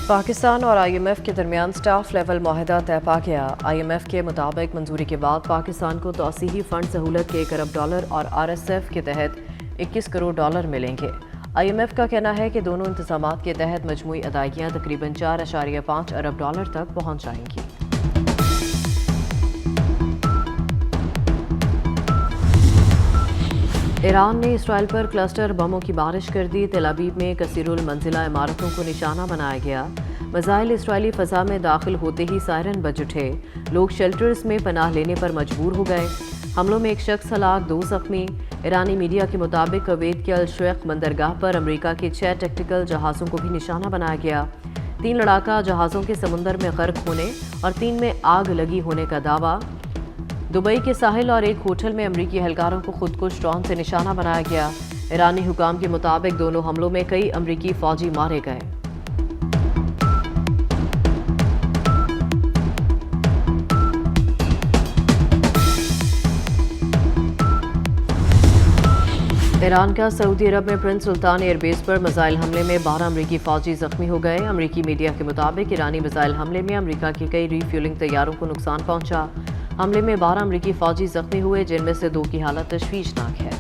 پاکستان اور I am F کے درمیان سٹاف لیول معاہدہ طے پا گیا۔ آئی ایم ایف کے مطابق منظوری کے بعد پاکستان کو توسیعی فنڈ سہولت کے $1 ارب اور آر ایس ایف کے تحت $21 کروڑ ملیں گے۔ آئی ایم ایف کا کہنا ہے کہ دونوں انتظامات کے تحت مجموعی ادائیگیاں تقریباً $4.5 ارب تک پہنچ جائیں گی۔ ایران نے اسرائیل پر کلسٹر بموں کی بارش کر دی۔ تل ابیب میں کثیر المنزلہ عمارتوں کو نشانہ بنایا گیا۔ میزائل اسرائیلی فضا میں داخل ہوتے ہی سائرن بج اٹھے۔ لوگ شیلٹرز میں پناہ لینے پر مجبور ہو گئے۔ حملوں میں 1 شخص ہلاک، 2 زخمی۔ ایرانی میڈیا کے مطابق کویت کے الشیخ بندرگاہ پر امریکہ کے 6 ٹیکٹیکل جہازوں کو بھی نشانہ بنایا گیا۔ 3 لڑاکا جہازوں کے سمندر میں غرق ہونے اور 3 میں آگ لگی ہونے کا دعویٰ۔ دبئی کے ساحل اور ایک ہوٹل میں امریکی اہلکاروں کو خودکش ڈرون سے نشانہ بنایا گیا۔ ایرانی حکام کے مطابق دونوں حملوں میں کئی امریکی فوجی مارے گئے۔ ایران کا سعودی عرب میں پرنس سلطان ایئر بیس پر میزائل حملے میں 12 امریکی فوجی زخمی ہو گئے۔ امریکی میڈیا کے مطابق ایرانی میزائل حملے میں امریکہ کے کئی ری فیولنگ طیاروں کو نقصان پہنچا۔ حملے میں 12 امریکی فوجی زخمی ہوئے، جن میں سے 2 کی حالت تشویشناک ہے۔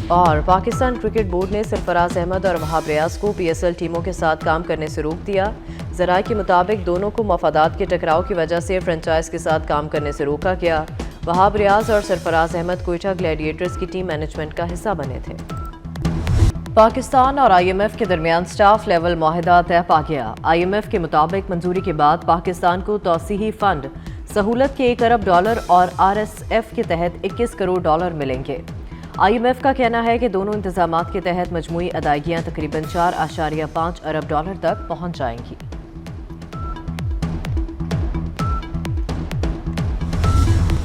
اور پاکستان کرکٹ بورڈ نے سرفراز احمد اور وہاب ریاض کو پی ایس ایل ٹیموں کے ساتھ کام کرنے سے روک دیا۔ ذرائع کے مطابق دونوں کو مفادات کے ٹکراؤ کی وجہ سے فرنچائز کے ساتھ کام کرنے سے روکا گیا۔ وہاب ریاض اور سرفراز احمد کوئٹہ گلیڈیٹرز کی ٹیم مینجمنٹ کا حصہ بنے تھے۔ پاکستان اور آئی ایم ایف کے درمیان سٹاف لیول معاہدہ طے پا گیا۔ آئی ایم ایف کے مطابق منظوری کے بعد پاکستان کو توسیعی فنڈ سہولت کے $1 ارب اور آر ایس ایف کے تحت $21 کروڑ ملیں گے۔ آئی ایم ایف کا کہنا ہے کہ دونوں انتظامات کے تحت مجموعی ادائیگیاں تقریباً $4.5 ارب تک پہنچ جائیں گی۔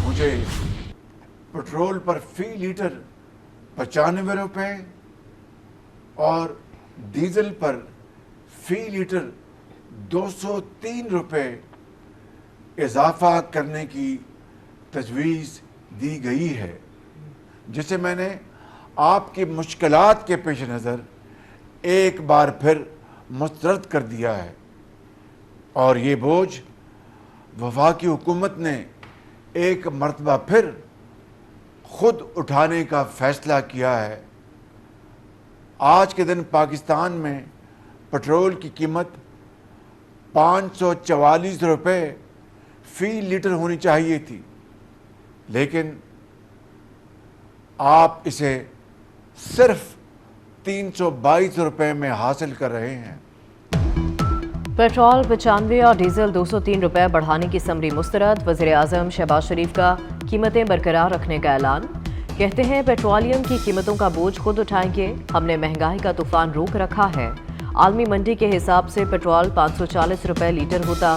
مجھے پٹرول پر فی لیٹر 95 روپے اور ڈیزل پر فی لیٹر 203 روپے اضافہ کرنے کی تجویز دی گئی ہے، جسے میں نے آپ کی مشکلات کے پیش نظر ایک بار پھر مسترد کر دیا ہے، اور یہ بوجھ وفاقی حکومت نے ایک مرتبہ پھر خود اٹھانے کا فیصلہ کیا ہے۔ آج کے دن پاکستان میں پٹرول کی قیمت 544 روپے فی لیٹر ہونی چاہیے تھی، لیکن آپ اسے صرف 322 روپے میں حاصل کر رہے ہیں۔ پیٹرول 95 اور ڈیزل 203 روپے بڑھانے کی سمری مسترد۔ وزیر اعظم شہباز شریف کا قیمتیں برقرار رکھنے کا اعلان۔ کہتے ہیں پیٹرولیم کی قیمتوں کا بوجھ خود اٹھائیں گے، ہم نے مہنگائی کا طوفان روک رکھا ہے۔ عالمی منڈی کے حساب سے پیٹرول 540 روپے لیٹر ہوتا،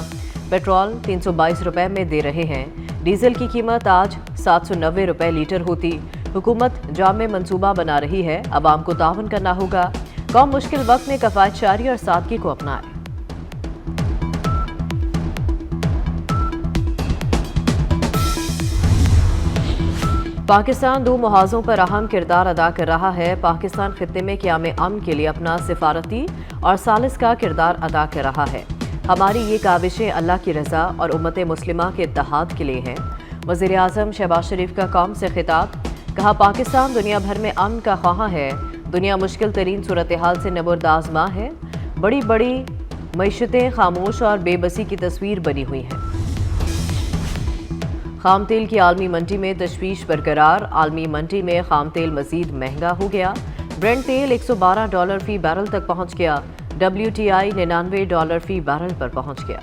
پیٹرول 322 روپے میں دے رہے ہیں۔ ڈیزل کی قیمت آج 790 روپے لیٹر ہوتی۔ حکومت جامع منصوبہ بنا رہی ہے، عوام کو تعاون کرنا ہوگا۔ قوم مشکل وقت میں کفایت شعری اور سادگی کو اپنائے۔ پاکستان 2 محاذوں پر اہم کردار ادا کر رہا ہے۔ پاکستان خطے میں قیام امن کے لیے اپنا سفارتی اور ثالث کا کردار ادا کر رہا ہے۔ ہماری یہ کاوشیں اللہ کی رضا اور امت مسلمہ کے اتحاد کے لیے ہیں۔ وزیر اعظم شہباز شریف کا قوم سے خطاب، کہا پاکستان دنیا بھر میں امن کا خواہاں ہے۔ دنیا مشکل ترین صورتحال سے نبردآزماں ہے۔ بڑی بڑی معیشتیں خاموش اور بے بسی کی تصویر بنی ہوئی ہیں۔ خام تیل کی عالمی منڈی میں تشویش برقرار۔ عالمی منڈی میں خام تیل مزید مہنگا ہو گیا۔ برنٹ تیل $112 فی بیرل تک پہنچ گیا۔ WTI $99 فی بیرل پر پہنچ گیا۔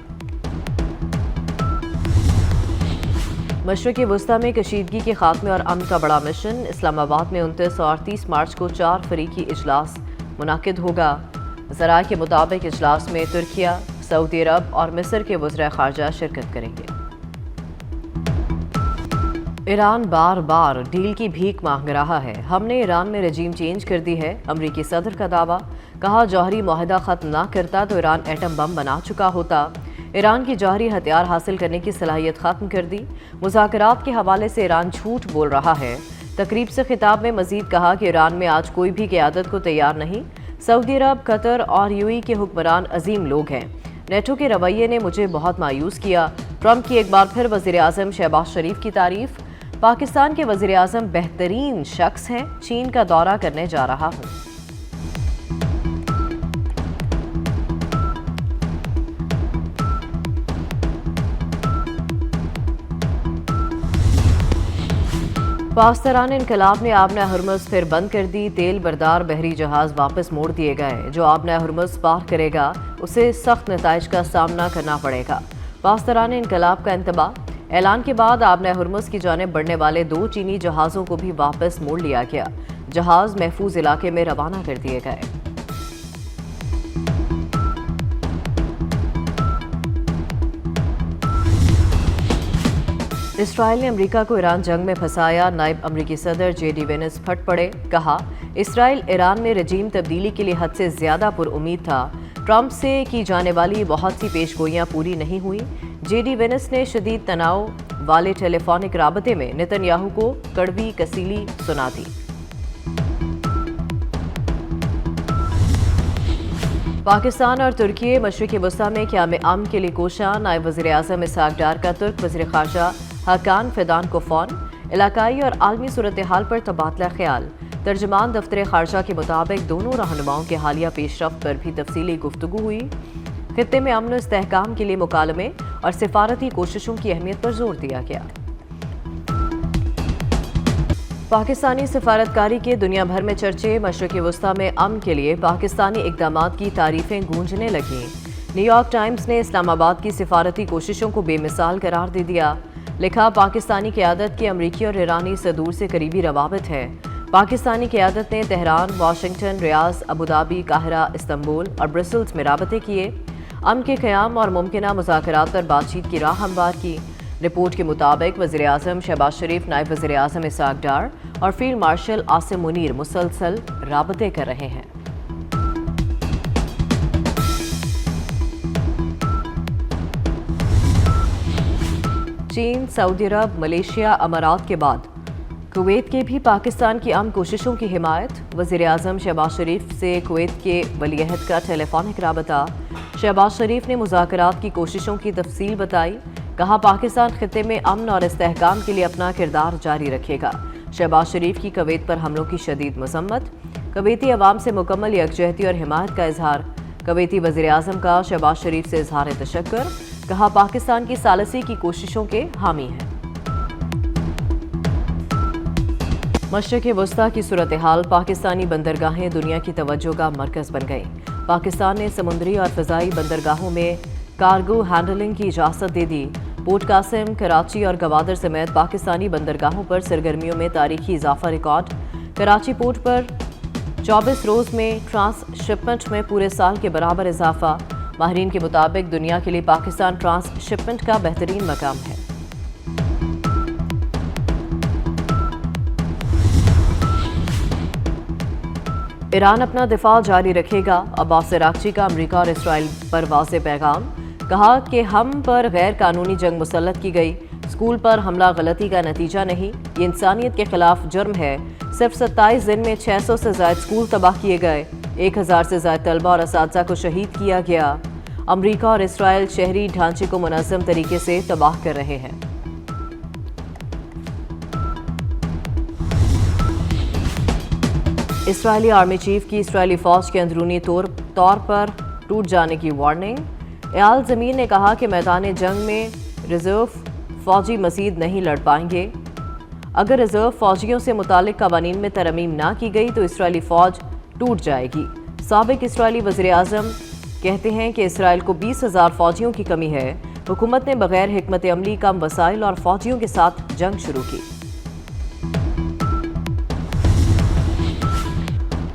مشرق وسطی میں کشیدگی کے خاتمے اور امن کا بڑا مشن۔ اسلام آباد میں 29 اور 30 مارچ کو 4 فریقی اجلاس منعقد ہوگا۔ ذرائع کے مطابق اجلاس میں ترکیہ، سعودی عرب اور مصر کے وزراء خارجہ شرکت کریں گے۔ ایران بار بار ڈیل کی بھیک مانگ رہا ہے۔ ہم نے ایران میں رجیم چینج کر دی ہے، امریکی صدر کا دعویٰ۔ کہا جوہری معاہدہ ختم نہ کرتا تو ایران ایٹم بم بنا چکا ہوتا۔ ایران کی جوہری ہتھیار حاصل کرنے کی صلاحیت ختم کر دی۔ مذاکرات کے حوالے سے ایران جھوٹ بول رہا ہے۔ تقریب سے خطاب میں مزید کہا کہ ایران میں آج کوئی بھی قیادت کو تیار نہیں. سعودی عرب، قطر اور UAE کے حکمران عظیم لوگ ہیں. نیٹو کے رویے نے مجھے بہت مایوس کیا. ٹرمپ کی ایک بار پھر وزیر اعظم شہباز شریف کی تعریف. پاکستان کے وزیر اعظم بہترین شخص ہیں. چین کا دورہ کرنے جا رہا ہوں. پاسداران انقلاب نے آبنہ ہرمز پھر بند کر دی. تیل بردار بحری جہاز واپس موڑ دیے گئے. جو آبنہ ہرمز پار کرے گا اسے سخت نتائج کا سامنا کرنا پڑے گا. پاسداران انقلاب کا انتباہ. اعلان کے بعد آبنہ ہرمز کی جانب بڑھنے والے 2 چینی جہازوں کو بھی واپس موڑ لیا گیا. جہاز محفوظ علاقے میں روانہ کر دیے گئے. اسرائیل نے امریکہ کو ایران جنگ میں پھنسایا. نائب امریکی صدر JD وینس پھٹ پڑے. کہا اسرائیل ایران میں رجیم تبدیلی کے لیے حد سے زیادہ پر امید تھا. ٹرمپ سے کی جانے والی بہت سی پیش گوئیاں پوری نہیں ہوئی. JD وینس نے شدید تناؤ والے ٹیلی فونک رابطے میں نتن یاہو کو کڑوی کسیلی سنا دی. پاکستان اور ترکی مشرق وسطی میں قیام امن کے لیے کوشاں. نائب وزیر اعظم اسحاق ڈار کا ترک وزیر خارجہ حقان فیدان کو فون. علاقائی اور عالمی صورتحال پر تبادلہ خیال. ترجمان دفتر خارجہ کے مطابق دونوں رہنماؤں کے حالیہ پیش رفت پر بھی تفصیلی گفتگو ہوئی. خطے میں امن و استحکام کے لیے مکالمے اور سفارتی کوششوں کی اہمیت پر زور دیا گیا. پاکستانی سفارتکاری کے دنیا بھر میں چرچے. مشرق وسطی میں امن کے لیے پاکستانی اقدامات کی تعریفیں گونجنے لگیں. نیو یارک ٹائمز نے اسلام آباد کی سفارتی کوششوں کو بے مثال قرار دے دیا. لکھا پاکستانی قیادت کے امریکی اور ایرانی صدور سے قریبی روابط ہے. پاکستانی قیادت نے تہران، واشنگٹن، ریاض، ابوظہبی، قاہرہ، استنبول اور برسلز میں رابطے کیے. امن کے قیام اور ممکنہ مذاکرات پر بات چیت کی راہ ہموار کی. رپورٹ کے مطابق وزیر اعظم شہباز شریف، نائب وزیر اعظم اسحاق ڈار اور فیلڈ مارشل عاصم منیر مسلسل رابطے کر رہے ہیں. چین، سعودی عرب، ملیشیا، امارات کے بعد کویت کے بھی پاکستان کی امن کوششوں کی حمایت. وزیر اعظم شہباز شریف سے کویت کے ولی عہد کا ٹیلی فونک رابطہ. شہباز شریف نے مذاکرات کی کوششوں کی تفصیل بتائی. کہا پاکستان خطے میں امن اور استحکام کے لیے اپنا کردار جاری رکھے گا. شہباز شریف کی کویت پر حملوں کی شدید مذمت. کویتی عوام سے مکمل یکجہتی اور حمایت کا اظہار. کویتی وزیر اعظم کا شہباز شریف سے اظہار تشکر. کہا پاکستان کی ثالثی کی کوششوں کے حامی ہیں. مشرق وسطی کی صورتحال. پاکستانی بندرگاہیں دنیا کی توجہ کا مرکز بن گئیں. پاکستان نے سمندری اور فضائی بندرگاہوں میں کارگو ہینڈلنگ کی اجازت دے دی. پورٹ قاسم، کراچی اور گوادر سمیت پاکستانی بندرگاہوں پر سرگرمیوں میں تاریخی اضافہ ریکارڈ. کراچی پورٹ پر 24 روز میں ٹرانس شپمنٹ میں پورے سال کے برابر اضافہ. ماہرین کے مطابق دنیا کے لیے پاکستان ٹرانس شپمنٹ کا بہترین مقام ہے. ایران اپنا دفاع جاری رکھے گا. عباس عراقچی کا امریکہ اور اسرائیل پر واضح پیغام. کہا کہ ہم پر غیر قانونی جنگ مسلط کی گئی. اسکول پر حملہ غلطی کا نتیجہ نہیں، یہ انسانیت کے خلاف جرم ہے. صرف 27 دن میں 600 سے زائد اسکول تباہ کیے گئے. 1000 سے زائد طلبہ اور اساتذہ کو شہید کیا گیا. امریکہ اور اسرائیل شہری ڈھانچے کو منظم طریقے سے تباہ کر رہے ہیں. اسرائیلی آرمی چیف کی اسرائیلی فوج کے اندرونی طور پر ٹوٹ جانے کی وارننگ. ایال زمین نے کہا کہ میدان جنگ میں ریزرو فوجی مزید نہیں لڑ پائیں گے. اگر ریزرو فوجیوں سے متعلق قوانین میں ترمیم نہ کی گئی تو اسرائیلی فوج ٹوٹ جائے گی. سابق اسرائیلی وزیر اعظم کہتے ہیں کہ اسرائیل کو 20,000 فوجیوں کی کمی ہے. حکومت نے بغیر حکمت عملی، کم وسائل اور فوجیوں کے ساتھ جنگ شروع کی.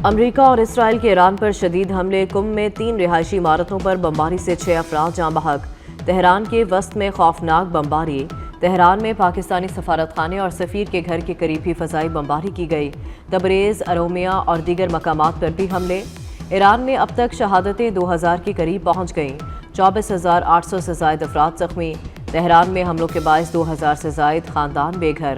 امریکہ اور اسرائیل کے ایران پر شدید حملے. قم میں 3 رہائشی عمارتوں پر بمباری سے 6 افراد جاں بحق. تہران کے وسط میں خوفناک بمباری. تہران میں پاکستانی سفارتخانے اور سفیر کے گھر کے قریب بھی فضائی بمباری کی گئی. تبریز، ارومیہ اور دیگر مقامات پر بھی حملے. ایران میں اب تک شہادتیں 2000 کے قریب پہنچ گئیں. 24,800 سے زائد افراد زخمی. تہران میں حملوں کے باعث 2000 سے زائد خاندان بے گھر.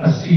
80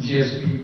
GSP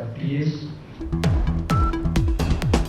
FTAs।